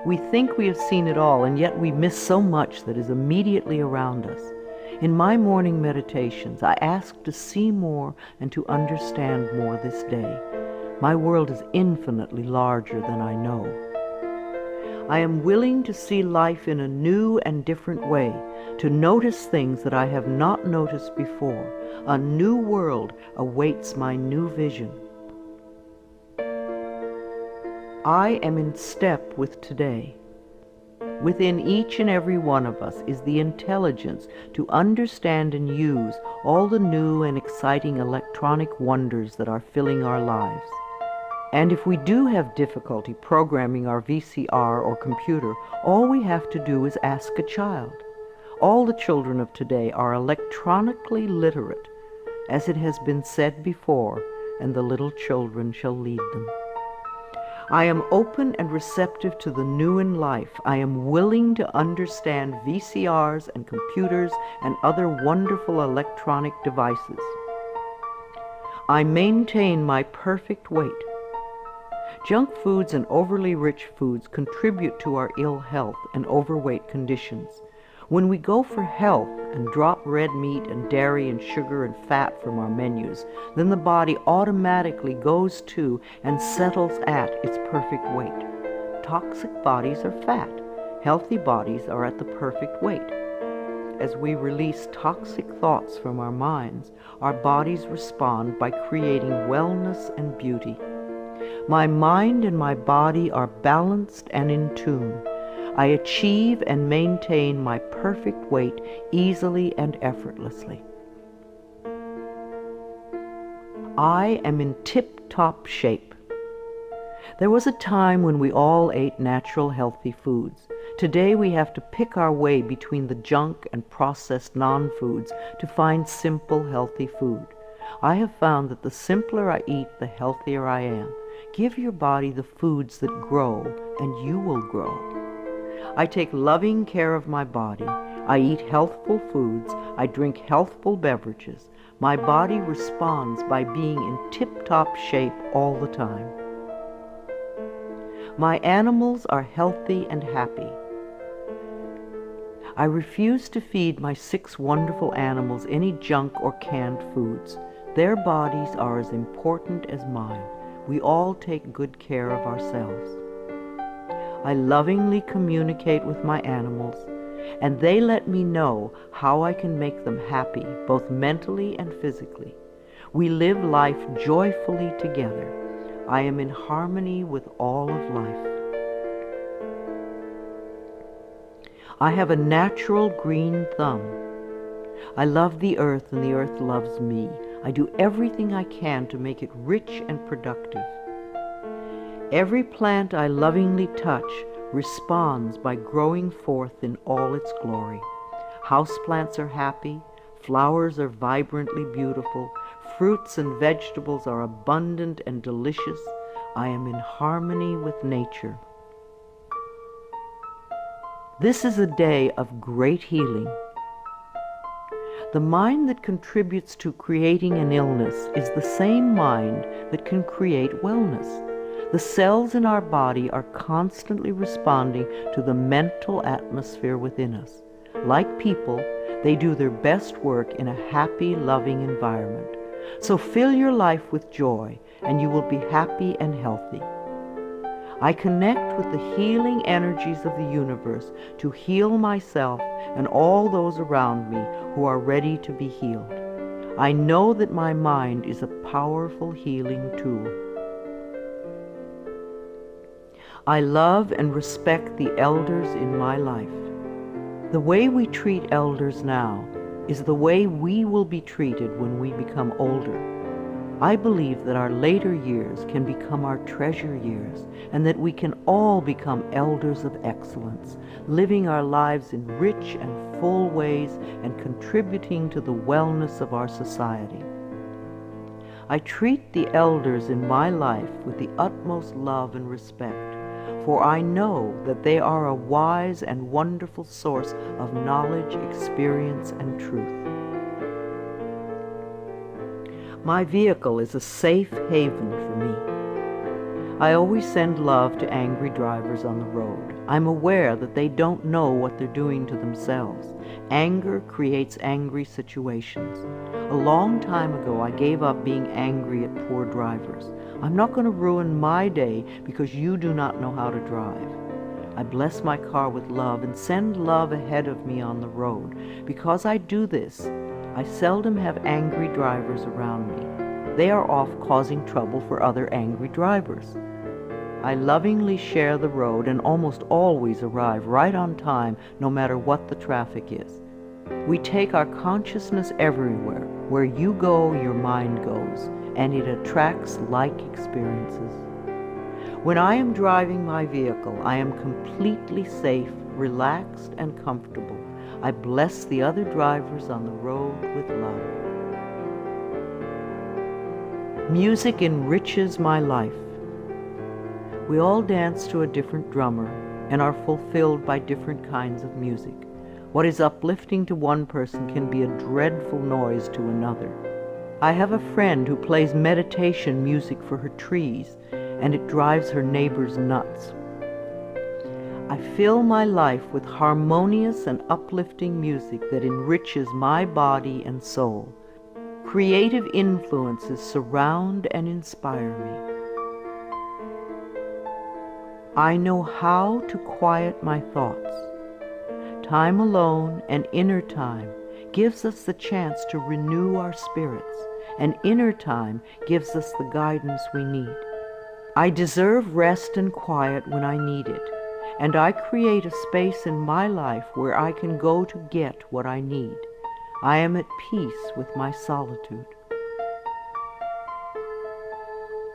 We think we have seen it all, and yet we miss so much that is immediately around us. In my morning meditations, I ask to see more and to understand more this day. My world is infinitely larger than I know. I am willing to see life in a new and different way, to notice things that I have not noticed before. A new world awaits my new vision. I am in step with today. Within each and every one of us is the intelligence to understand and use all the new and exciting electronic wonders that are filling our lives. And if we do have difficulty programming our VCR or computer, all we have to do is ask a child. All the children of today are electronically literate, as it has been said before, and the little children shall lead them. I am open and receptive to the new in life. I am willing to understand VCRs and computers and other wonderful electronic devices. I maintain my perfect weight. Junk foods and overly rich foods contribute to our ill health and overweight conditions. When we go for health and drop red meat and dairy and sugar and fat from our menus, then the body automatically goes to and settles at its perfect weight. Toxic bodies are fat. Healthy bodies are at the perfect weight. As we release toxic thoughts from our minds, our bodies respond by creating wellness and beauty. My mind and my body are balanced and in tune. I achieve and maintain my perfect weight easily and effortlessly. I am in tip-top shape. There was a time when we all ate natural, healthy foods. Today we have to pick our way between the junk and processed non-foods to find simple, healthy food. I have found that the simpler I eat, the healthier I am. Give your body the foods that grow, and you will grow. I take loving care of my body. I eat healthful foods. I drink healthful beverages. My body responds by being in tip-top shape all the time. My animals are healthy and happy. I refuse to feed my 6 wonderful animals any junk or canned foods. Their bodies are as important as mine. We all take good care of ourselves. I lovingly communicate with my animals, and they let me know how I can make them happy, both mentally and physically. We live life joyfully together. I am in harmony with all of life. I have a natural green thumb. I love the earth, and the earth loves me. I do everything I can to make it rich and productive. Every plant I lovingly touch responds by growing forth in all its glory. Houseplants are happy, flowers are vibrantly beautiful, fruits and vegetables are abundant and delicious. I am in harmony with nature. This is a day of great healing. The mind that contributes to creating an illness is the same mind that can create wellness. The cells in our body are constantly responding to the mental atmosphere within us. Like people, they do their best work in a happy, loving environment. So fill your life with joy, and you will be happy and healthy. I connect with the healing energies of the universe to heal myself and all those around me who are ready to be healed. I know that my mind is a powerful healing tool. I love and respect the elders in my life. The way we treat elders now is the way we will be treated when we become older. I believe that our later years can become our treasure years, and that we can all become elders of excellence, living our lives in rich and full ways and contributing to the wellness of our society. I treat the elders in my life with the utmost love and respect, for I know that they are a wise and wonderful source of knowledge, experience, and truth. My vehicle is a safe haven for me. I always send love to angry drivers on the road. I'm aware that they don't know what they're doing to themselves. Anger creates angry situations. A long time ago, I gave up being angry at poor drivers. I'm not going to ruin my day because you do not know how to drive. I bless my car with love and send love ahead of me on the road. Because I do this, I seldom have angry drivers around me. They are off causing trouble for other angry drivers. I lovingly share the road and almost always arrive right on time, no matter what the traffic is. We take our consciousness everywhere. Where you go, your mind goes, and it attracts like experiences. When I am driving my vehicle, I am completely safe, relaxed, and comfortable. I bless the other drivers on the road with love. Music enriches my life. We all dance to a different drummer and are fulfilled by different kinds of music. What is uplifting to one person can be a dreadful noise to another. I have a friend who plays meditation music for her trees, and it drives her neighbors nuts. I fill my life with harmonious and uplifting music that enriches my body and soul. Creative influences surround and inspire me. I know how to quiet my thoughts. Time alone and inner time gives us the chance to renew our spirits, and inner time gives us the guidance we need. I deserve rest and quiet when I need it, and I create a space in my life where I can go to get what I need. I am at peace with my solitude.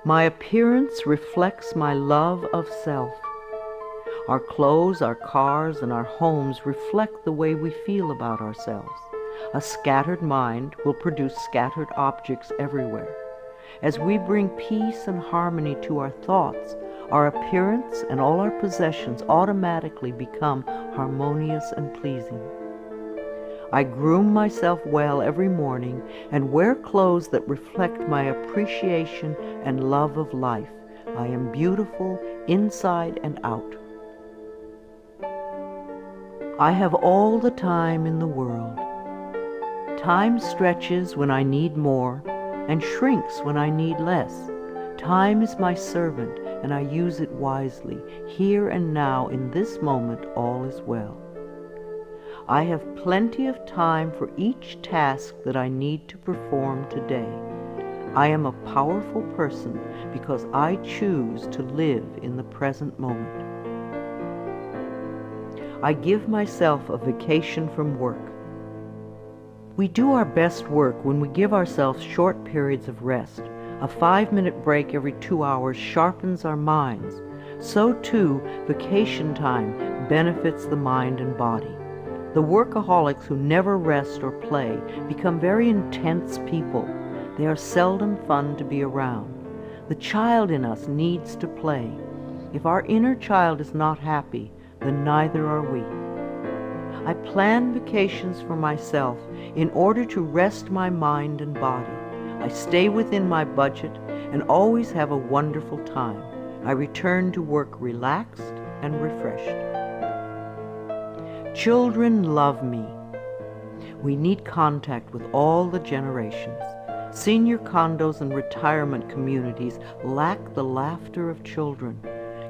My appearance reflects my love of self. Our clothes, our cars, and our homes reflect the way we feel about ourselves. A scattered mind will produce scattered objects everywhere. As we bring peace and harmony to our thoughts, our appearance and all our possessions automatically become harmonious and pleasing. I groom myself well every morning and wear clothes that reflect my appreciation and love of life. I am beautiful inside and out. I have all the time in the world. Time stretches when I need more and shrinks when I need less. Time is my servant, and I use it wisely. Here and now, in this moment, all is well. I have plenty of time for each task that I need to perform today. I am a powerful person because I choose to live in the present moment. I give myself a vacation from work. We do our best work when we give ourselves short periods of rest. A 5-minute break every 2 hours sharpens our minds. So too, vacation time benefits the mind and body. The workaholics who never rest or play become very intense people. They are seldom fun to be around. The child in us needs to play. If our inner child is not happy, then neither are we. I plan vacations for myself in order to rest my mind and body. I stay within my budget and always have a wonderful time. I return to work relaxed and refreshed. Children love me. We need contact with all the generations. Senior condos and retirement communities lack the laughter of children.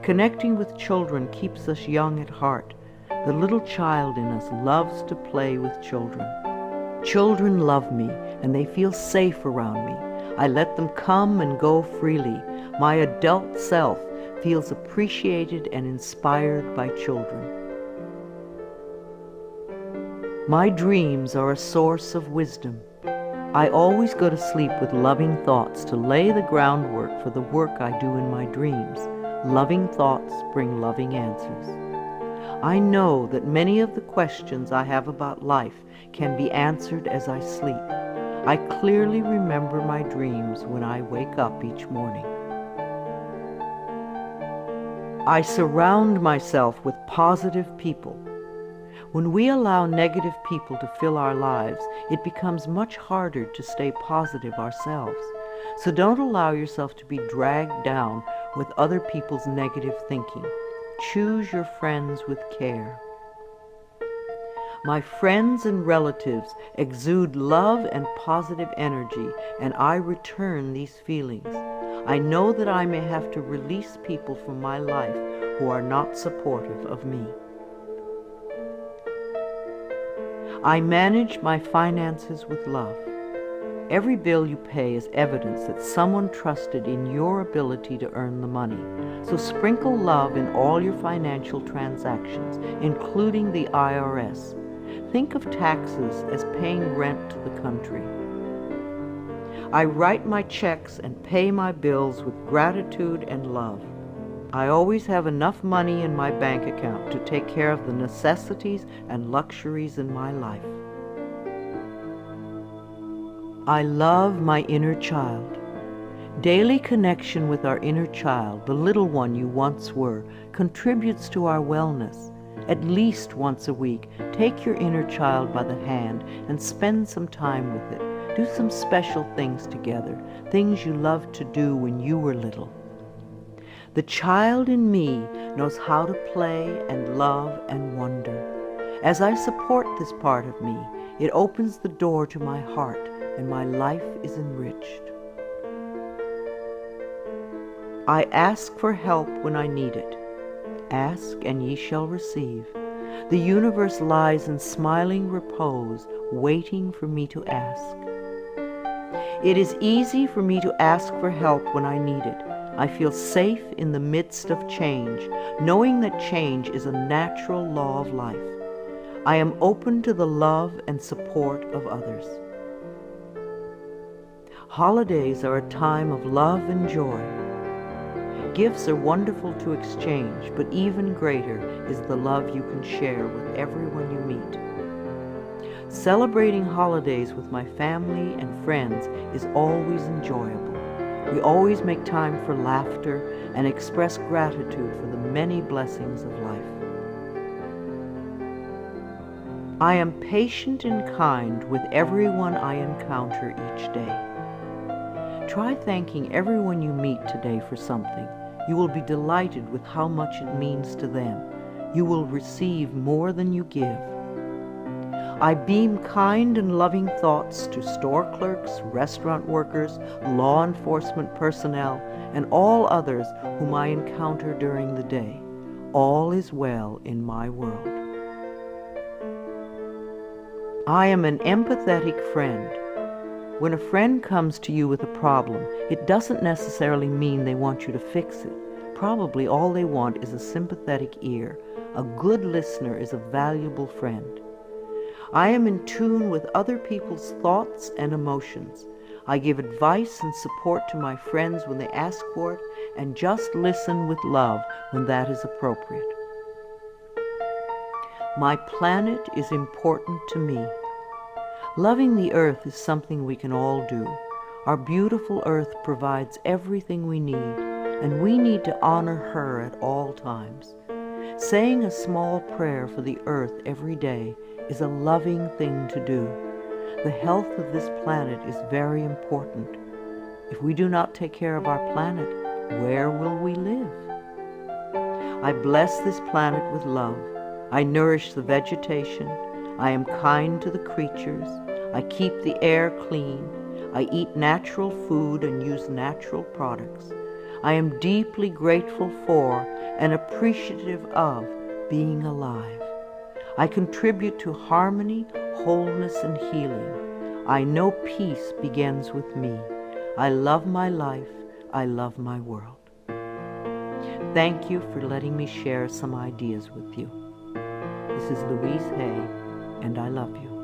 Connecting with children keeps us young at heart. The little child in us loves to play with children. Children love me, and they feel safe around me. I let them come and go freely. My adult self feels appreciated and inspired by children. My dreams are a source of wisdom. I always go to sleep with loving thoughts to lay the groundwork for the work I do in my dreams. Loving thoughts bring loving answers. I know that many of the questions I have about life can be answered as I sleep. I clearly remember my dreams when I wake up each morning. I surround myself with positive people. When we allow negative people to fill our lives, it becomes much harder to stay positive ourselves. So don't allow yourself to be dragged down with other people's negative thinking. Choose your friends with care. My friends and relatives exude love and positive energy, and I return these feelings. I know that I may have to release people from my life who are not supportive of me. I manage my finances with love. Every bill you pay is evidence that someone trusted in your ability to earn the money. So sprinkle love in all your financial transactions, including the IRS. Think of taxes as paying rent to the country. I write my checks and pay my bills with gratitude and love. I always have enough money in my bank account to take care of the necessities and luxuries in my life. I love my inner child. Daily connection with our inner child, the little one you once were, contributes to our wellness. At least once a week, take your inner child by the hand and spend some time with it. Do some special things together, things you loved to do when you were little. The child in me knows how to play and love and wonder. As I support this part of me, it opens the door to my heart, and my life is enriched. I ask for help when I need it. Ask, and ye shall receive. The universe lies in smiling repose, waiting for me to ask. It is easy for me to ask for help when I need it. I feel safe in the midst of change, knowing that change is a natural law of life. I am open to the love and support of others. Holidays are a time of love and joy. Gifts are wonderful to exchange, but even greater is the love you can share with everyone you meet. Celebrating holidays with my family and friends is always enjoyable. We always make time for laughter and express gratitude for the many blessings of life. I am patient and kind with everyone I encounter each day. Try thanking everyone you meet today for something. You will be delighted with how much it means to them. You will receive more than you give. I beam kind and loving thoughts to store clerks, restaurant workers, law enforcement personnel, and all others whom I encounter during the day. All is well in my world. I am an empathetic friend. When a friend comes to you with a problem, it doesn't necessarily mean they want you to fix it. Probably all they want is a sympathetic ear. A good listener is a valuable friend. I am in tune with other people's thoughts and emotions. I give advice and support to my friends when they ask for it, and just listen with love when that is appropriate. My planet is important to me. Loving the earth is something we can all do. Our beautiful earth provides everything we need, and we need to honor her at all times. Saying a small prayer for the earth every day is a loving thing to do. The health of this planet is very important. If we do not take care of our planet, where will we live? I bless this planet with love. I nourish the vegetation. I am kind to the creatures. I keep the air clean. I eat natural food and use natural products. I am deeply grateful for and appreciative of being alive. I contribute to harmony, wholeness, and healing. I know peace begins with me. I love my life. I love my world. Thank you for letting me share some ideas with you. This is Louise Hay, and I love you.